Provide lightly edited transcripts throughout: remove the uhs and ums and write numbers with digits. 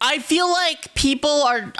I feel like people are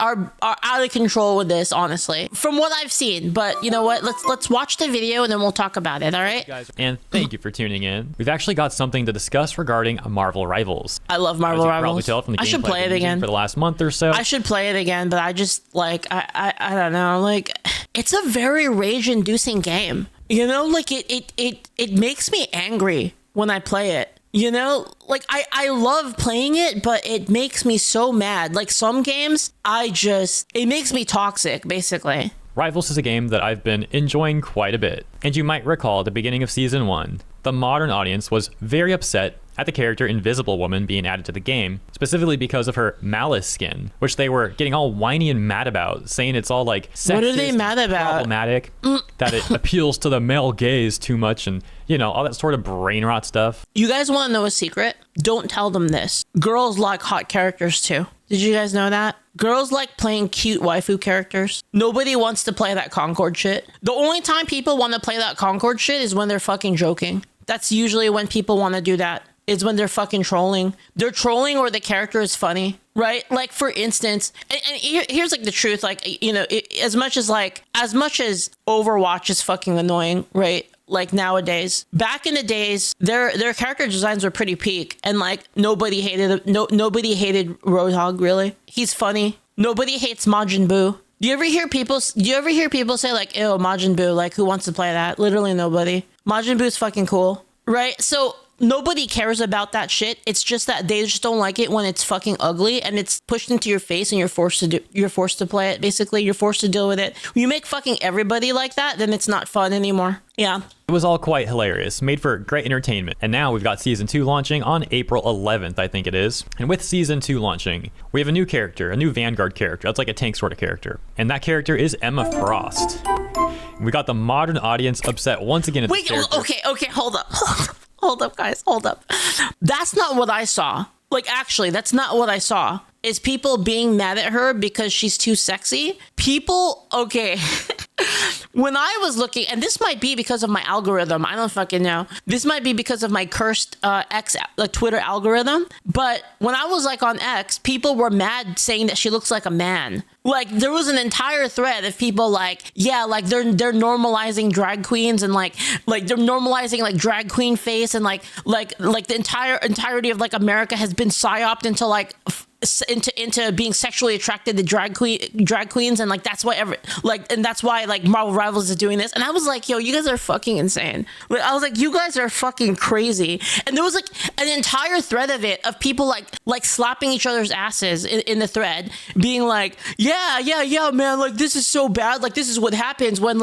out of control with this, honestly, from what I've seen. But you know what? Let's watch the video and then we'll talk about it. All right, guys, and thank you for tuning in. We've actually got something to discuss regarding Marvel Rivals. I love Marvel Rivals. I should play it again for the last month or so. I should play it again, but I just like I don't know. Like, it's a very rage-inducing game. You know, like it makes me angry when I play it. You know, like I love playing it, but it makes me so mad. Like some games, it makes me toxic, basically. Rivals is a game that I've been enjoying quite a bit. And you might recall at the beginning of Season 1, the modern audience was very upset at the character Invisible Woman being added to the game, specifically because of her malice skin, which they were getting all whiny and mad about, saying it's all like sexist, what are they mad about? Problematic, that it appeals to the male gaze too much, and you know, all that sort of brain rot stuff. You guys want to know a secret? Don't tell them this. Girls like hot characters too. Did you guys know that? Girls like playing cute waifu characters. Nobody wants to play that Concord shit. The only time people want to play that Concord shit is when they're fucking joking. That's usually when people want to do that. Is when they're fucking trolling. They're trolling or the character is funny, right? Like, for instance, and here's like the truth, like, you know, as much as Overwatch is fucking annoying, right? Like nowadays, back in the days, their character designs were pretty peak, and like nobody hated Roadhog, really. He's funny. Nobody hates Majin Buu. Do you ever hear people say like, ew, Majin Buu, like who wants to play that? Literally nobody. Majin Buu's fucking cool, right? So nobody cares about that shit. It's just that they just don't like it when it's fucking ugly and it's pushed into your face and you're forced to play it. Basically, you're forced to deal with it. When you make fucking everybody like that, then it's not fun anymore. Yeah. It was all quite hilarious, made for great entertainment. And now we've got Season 2 launching on April 11th, I think it is. And with Season 2 launching, we have a new character, a new Vanguard character. That's like a tank sort of character. And that character is Emma Frost. We got the modern audience upset once again at this character. Okay, hold up. Hold up, guys, hold up. That's not what I saw. Like, actually, that's not what I saw. Is people being mad at her because she's too sexy? Okay. When I was looking, and this might be because of my algorithm, I don't fucking know. This might be because of my cursed Twitter algorithm. But when I was like on X, people were mad saying that she looks like a man. Like, there was an entire thread of people like, yeah, like they're normalizing drag queens and like they're normalizing like drag queen face, and like the entirety of like America has been psyoped into like into being sexually attracted to drag queens, and like that's why like Marvel Rivals is doing this. And I was like, yo, you guys are fucking insane. Like, I was like, you guys are fucking crazy. And there was like an entire thread of it of people like slapping each other's asses in the thread, being like, yeah, man, like this is so bad. Like this is what happens when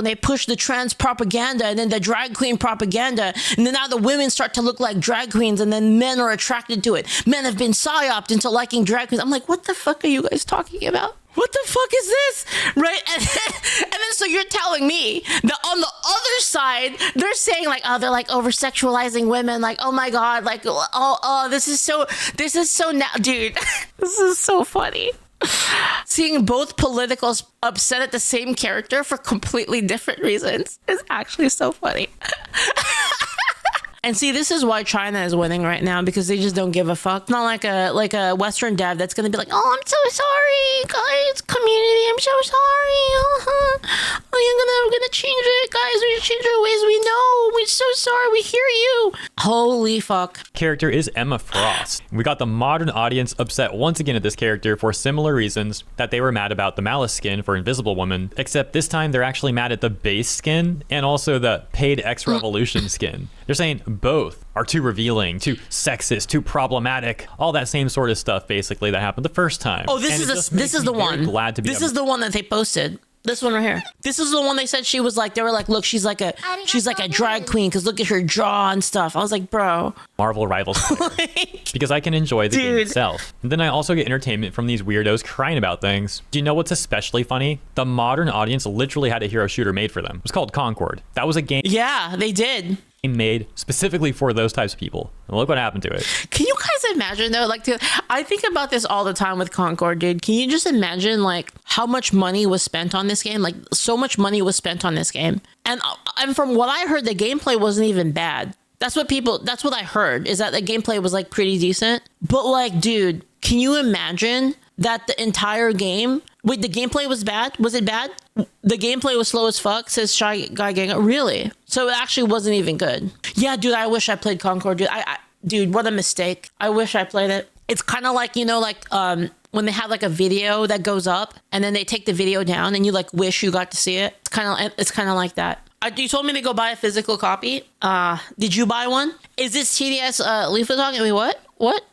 they push the trans propaganda and then the drag queen propaganda, and then now the women start to look like drag queens, and then men are attracted to it. Men have been psyoped into liking drag queens. I'm like, what the fuck are you guys talking about? What the fuck is this? Right? And then so you're telling me that on the other side, they're saying like, oh, they're like over sexualizing women. Like, oh my God, like, oh, this is so now, dude, this is so funny. Seeing both politicals upset at the same character for completely different reasons is actually so funny. And see, this is why China is winning right now, because they just don't give a fuck. Not like a Western dev that's gonna be like, oh, I'm so sorry, guys, community, I'm so sorry. We're gonna change it, guys. We change our ways. We know. We're so sorry. We hear you. Holy fuck. Character is Emma Frost. We got the modern audience upset once again at this character for similar reasons that they were mad about the Malice skin for Invisible Woman, except this time they're actually mad at the base skin and also the paid X Revolution skin. They're saying both are too revealing, too sexist, too problematic, all that same sort of stuff basically that happened the first time. Oh, this is the one. This is the one that they posted. This one right here. This is the one they said she was like, they were like, look, she's like a drag queen because look at her jaw and stuff. I was like, bro. Marvel Rivals. Because I can enjoy the game itself. And then I also get entertainment from these weirdos crying about things. Do you know what's especially funny? The modern audience literally had a hero shooter made for them. It was called Concord. That was a game. Yeah, they did. Made specifically for those types of people. And look what happened to it. Can you guys imagine though? Like, I think about this all the time with Concord, dude. Can you just imagine like how much money was spent on this game? Like, so much money was spent on this game. And from what I heard, the gameplay wasn't even bad. That's what I heard, is that the gameplay was like pretty decent. But like, dude, Can you imagine that the entire game? Wait, the gameplay was bad? Was it bad? The gameplay was slow as fuck, says Shy Guy Gang. Really? So it actually wasn't even good. Yeah, dude, I wish I played Concord, dude. Dude, what a mistake. I wish I played it. It's kind of like, you know, like when they have like a video that goes up and then they take the video down and you like wish you got to see it. It's kind of like that. You told me to go buy a physical copy. Did you buy one? Is this TDS Leaflit talking? I mean, what?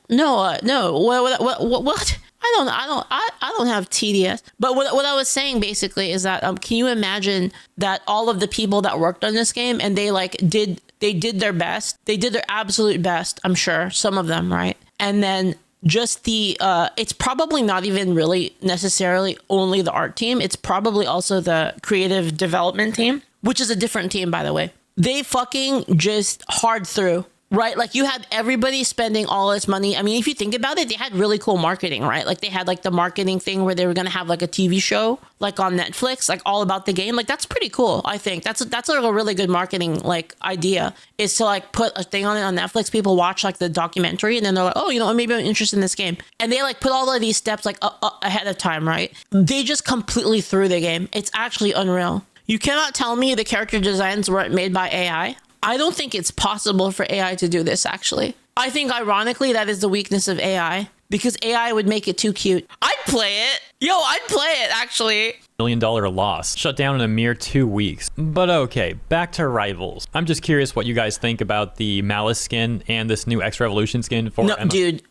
No, no. What? I don't have TDS. But what I was saying basically is that can you imagine that all of the people that worked on this game and they did their best. They did their absolute best, I'm sure, some of them, right? And then just it's probably not even really necessarily only the art team. It's probably also the creative development team, which is a different team, by the way. They fucking just hard through. Right? Like you had everybody spending all this money. I mean, if you think about it, they had really cool marketing, right? Like they had like the marketing thing where they were going to have like a TV show like on Netflix, like all about the game. Like that's pretty cool. I think that's like a really good marketing like idea is to like put a thing on it on Netflix. People watch like the documentary and then they're like, oh, you know, maybe I'm interested in this game. And they like put all of these steps like ahead of time, right? They just completely threw the game. It's actually unreal. You cannot tell me the character designs weren't made by AI. I don't think it's possible for AI to do this, actually. I think, ironically, that is the weakness of AI, because AI would make it too cute. I'd play it. Yo, I'd play it, actually. $1 million loss, shut down in a mere 2 weeks. But okay, back to Rivals. I'm just curious what you guys think about the Malice skin and this new X Revolution skin for No, dude.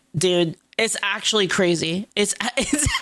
It's actually crazy. It's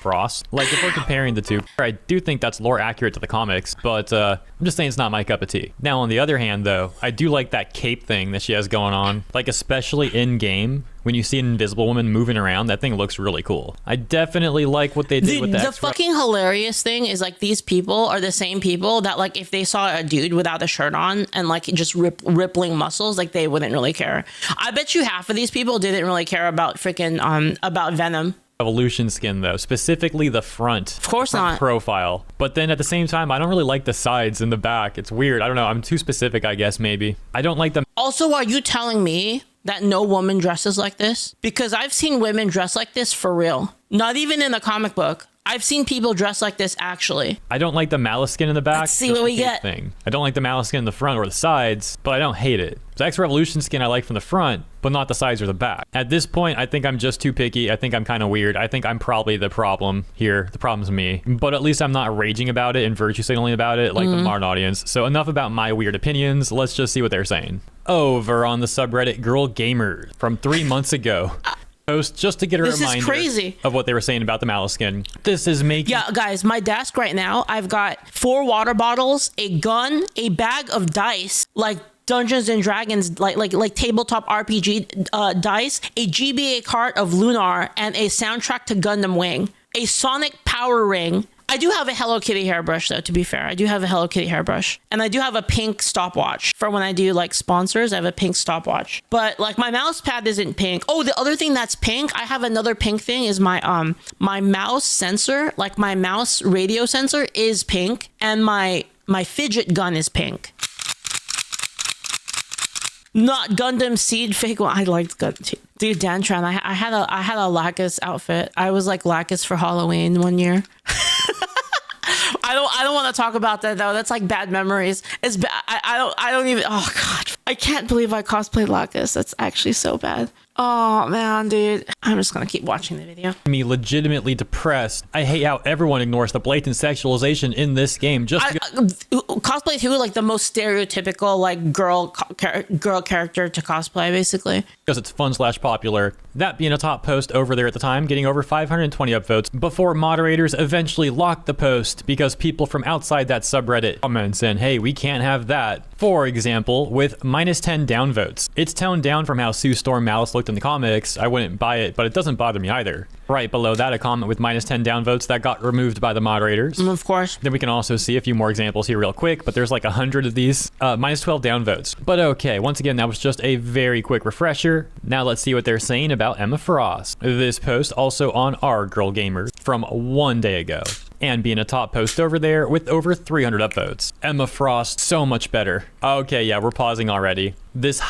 Frost. Like, if we're comparing the two, I do think that's lore accurate to the comics, but I'm just saying it's not my cup of tea. Now, on the other hand, though, I do like that cape thing that she has going on. Like, especially in-game, when you see an invisible woman moving around, that thing looks really cool. I definitely like what they did with that. The fucking hilarious thing is, like, these people are the same people that, like, if they saw a dude without a shirt on and, like, just rippling muscles, like, they wouldn't really care. I bet you half of these people didn't really care about freaking, about Venom. Evolution skin, though, specifically the front. Of course not. Profile. But then at the same time, I don't really like the sides and the back. It's weird. I don't know. I'm too specific, I guess, maybe. I don't like them. Also, are you telling me that no woman dresses like this? Because I've seen women dress like this for real. Not even in the comic book. I've seen people dress like this, actually. I don't like the Malice skin in the back. Let's see what we get. I don't like the Malice skin in the front or the sides, but I don't hate it. The X Revolution skin I like from the front, but not the sides or the back. At this point, I think I'm just too picky. I think I'm kind of weird. I think I'm probably the problem here. The problem's me. But at least I'm not raging about it and virtue signaling about it like the modern audience. So enough about my weird opinions. Let's just see what they're saying. Over on the subreddit Girl Gamer from 3 months ago. Post just to get a reminder of what they were saying about the Malice skin. This is making... Yeah, guys, my desk right now, I've got 4 water bottles, a gun, a bag of dice, like Dungeons and Dragons, like tabletop RPG dice, a GBA cart of Lunar, and a soundtrack to Gundam Wing, a Sonic Power Ring. I do have a Hello Kitty hairbrush, though, to be fair. I do have a Hello Kitty hairbrush. And I do have a pink stopwatch. For when I do, like, sponsors, I have a pink stopwatch. But, like, my mouse pad isn't pink. Oh, the other thing that's pink, I have another pink thing, is my mouse sensor. Like, my mouse radio sensor is pink. And my fidget gun is pink. Not Gundam Seed fake one. I liked Gundam. Dude, Dantran, I had a Lacus outfit. I was like Lacus for Halloween one year. I don't want to talk about that though. That's like bad memories. It's bad. I don't even. Oh god, I can't believe I cosplayed Lacus. That's actually so bad. Oh man, dude. I'm just gonna keep watching the video. Me legitimately depressed. I hate how everyone ignores the blatant sexualization in this game. Cosplay too, like the most stereotypical like girl character to cosplay, basically. Because it's fun/popular. That being a top post over there at the time, getting over 520 upvotes before moderators eventually locked the post because people from outside that subreddit comments and hey, we can't have that. For example, with -10 downvotes. It's toned down from how Sue Storm Malice looked in the comics. I wouldn't buy it, but it doesn't bother me either. Right below that, a comment with -10 downvotes that got removed by the moderators. Of course. Then we can also see a few more examples here real quick, but there's like 100 of these. -12 downvotes. But okay, once again, that was just a very quick refresher. Now let's see what they're saying about Emma Frost. This post also on our Girl Gamer from 1 day ago. and being a top post over there with over 300 upvotes. Emma Frost, so much better. Okay, yeah, we're pausing already. This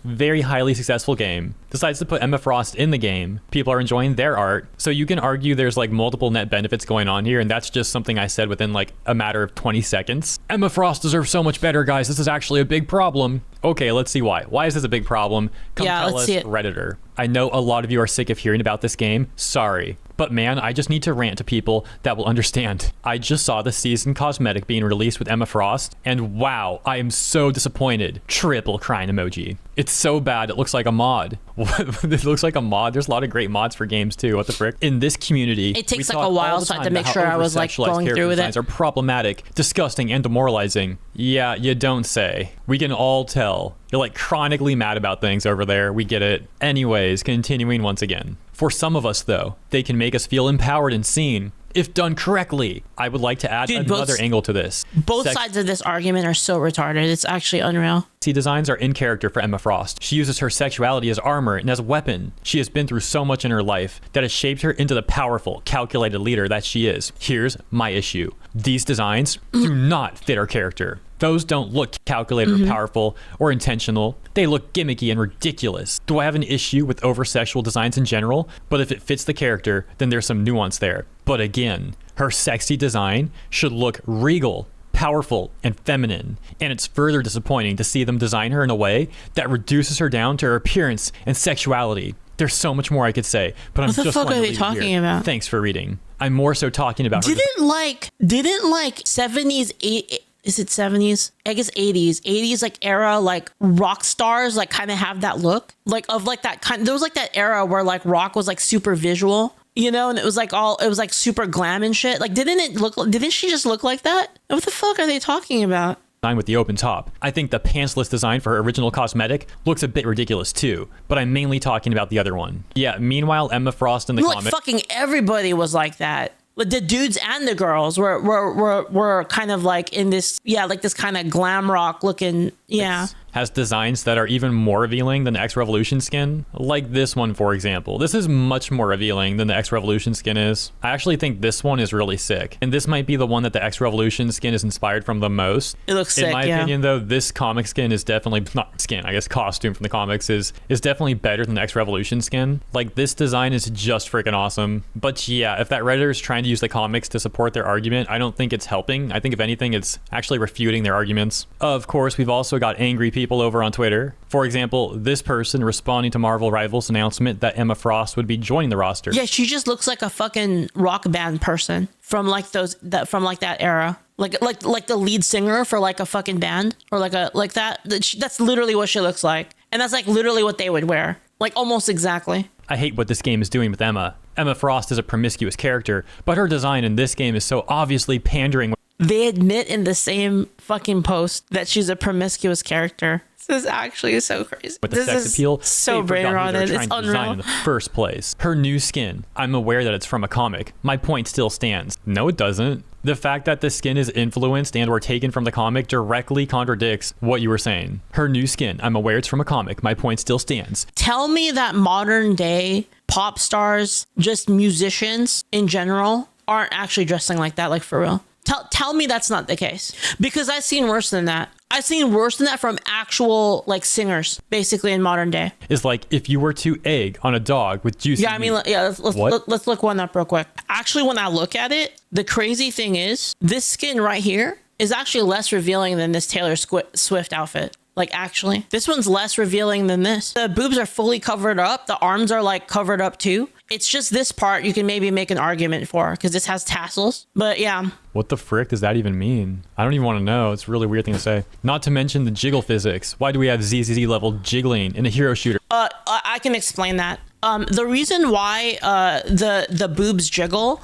very highly successful game decides to put Emma Frost in the game. People are enjoying their art. So you can argue there's like multiple net benefits going on here, and that's just something I said within like a matter of 20 seconds. Emma Frost deserves so much better, guys. This is actually a big problem. Okay, let's see why. Why is this a big problem? Come tell us, Redditor. I know a lot of you are sick of hearing about this game. Sorry. But man, I just need to rant to people that will understand. I just saw the season cosmetic being released with Emma Frost, and wow, I am so disappointed. Triple crying emoji. It's so bad, it looks like a mod. It looks like a mod. There's a lot of great mods for games too. What the frick? In this community, it takes like a while, so I had to make sure I was like going through with it. Are problematic, disgusting, and demoralizing. Yeah, you don't say. We can all tell. You're like chronically mad about things over there. We get it. Anyways, continuing once again. For some of us, though, they can make us feel empowered and seen, if done correctly. I would like to add another angle to this. Both sides of this argument are so retarded. It's actually unreal. Designs are in character for Emma Frost. She uses her sexuality as armor and as a weapon. She has been through so much in her life that has shaped her into the powerful, calculated leader that she is. Here's my issue. These designs do not fit her character. Those don't look calculated or powerful or intentional. They look gimmicky and ridiculous. Do I have an issue with over-sexual designs in general? But if it fits the character, then there's some nuance there. But again, her sexy design should look regal, powerful, and feminine. And it's further disappointing to see them design her in a way that reduces her down to her appearance and sexuality. There's so much more I could say, but I'm just going to leave it here. What the fuck are they talking about? Thanks for reading. I'm more so talking about didn't like 70s, is it 70s? I guess 80s like era, like rock stars like kind of have that look, like of like that kind. There was like that era where like rock was like super visual, you know, and it was like super glam and shit. Like didn't she just look like that? What the fuck are they talking about? With the open top. I think the pantsless design for her original cosmetic looks a bit ridiculous too, but I'm mainly talking about the other one. Yeah, meanwhile, Emma Frost in the comic, fucking everybody was like that. Like the dudes and the girls were kind of like in this, like this kind of glam rock looking, has designs that are even more revealing than the X Revolution skin. Like this one, for example. This is much more revealing than the X Revolution skin is. I actually think this one is really sick. And this might be the one that the X Revolution skin is inspired from the most. It looks sick, in my opinion, though, this comic skin is definitely, not skin, I guess costume from the comics is definitely better than the X Revolution skin. Like this design is just freaking awesome. But yeah, if that Redditor is trying to use the comics to support their argument, I don't think it's helping. I think if anything, it's actually refuting their arguments. Of course, we've also got angry people over on Twitter. For example, this person responding to Marvel Rivals' announcement that Emma Frost would be joining the roster. Yeah, she just looks like a fucking rock band person from like that era. Like the lead singer for like a fucking band or like that. That's literally what she looks like. And that's like literally what they would wear. Like almost exactly. I hate what this game is doing with Emma. Emma Frost is a promiscuous character, but her design in this game is so obviously pandering. They admit in the same fucking post that she's a promiscuous character. This is actually so crazy. With the sex appeal, so brain rotted. It's unreal. In the first place. Her new skin. I'm aware that it's from a comic. My point still stands. No, it doesn't. The fact that the skin is influenced and or taken from the comic directly contradicts what you were saying. Her new skin. I'm aware it's from a comic. My point still stands. Tell me that modern day pop stars, just musicians in general, aren't actually dressing like that, like for real. Tell me that's not the case, because I've seen worse than that. I've seen worse than that from actual like singers, basically in modern day. It's like if you were to egg on a dog with juicy meat. Let's look one up real quick. Actually, when I look at it, the crazy thing is this skin right here is actually less revealing than this Taylor Swift outfit. Like actually, this one's less revealing than this. The boobs are fully covered up. The arms are like covered up too. It's just this part you can maybe make an argument for because this has tassels. But yeah. What the frick does that even mean? I don't even want to know. It's a really weird thing to say. Not to mention the jiggle physics. Why do we have ZZZ level jiggling in a hero shooter? I can explain that. The reason why the boobs jiggle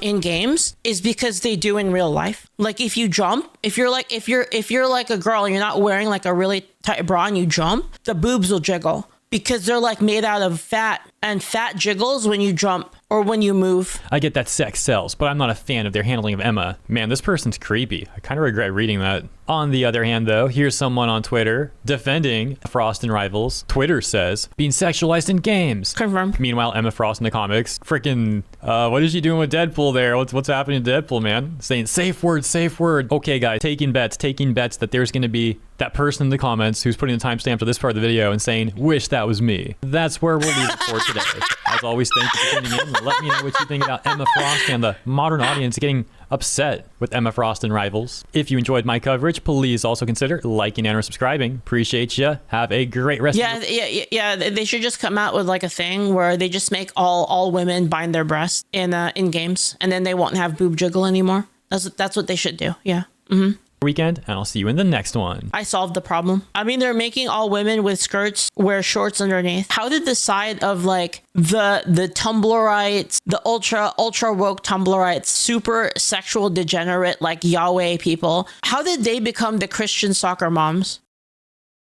in games is because they do in real life. Like if you jump, if you're like a girl and you're not wearing like a really tight bra and you jump, the boobs will jiggle because they're like made out of fat, and fat jiggles when you jump or when you move. I get that sex sells, but I'm not a fan of their handling of Emma. Man, this person's creepy. I kind of regret reading that. On the other hand, though, here's someone on Twitter defending Frost and Rivals. Twitter says, being sexualized in games. Confirmed. Meanwhile, Emma Frost in the comics, freaking, what is she doing with Deadpool there? What's happening to Deadpool, man? Saying, safe word, safe word. Okay, guys, taking bets that there's going to be that person in the comments who's putting the timestamp to this part of the video and saying, wish that was me. That's where we'll leave it for today. As always, thank you for tuning in. Let me know what you think about Emma Frost and the modern audience getting upset with Emma Frost and Rivals. If you enjoyed my coverage, please also consider liking and or subscribing. Appreciate you. Have a great rest of your... Yeah. They should just come out with like a thing where they just make all women bind their breasts in games, and then they won't have boob jiggle anymore. That's what they should do. Yeah. Weekend, and I'll see you in the next one. I solved the problem. I mean, they're making all women with skirts wear shorts underneath. How did the side of like the Tumblrites, the ultra woke Tumblrites, super sexual degenerate like Yahweh people, how did they become the Christian soccer moms?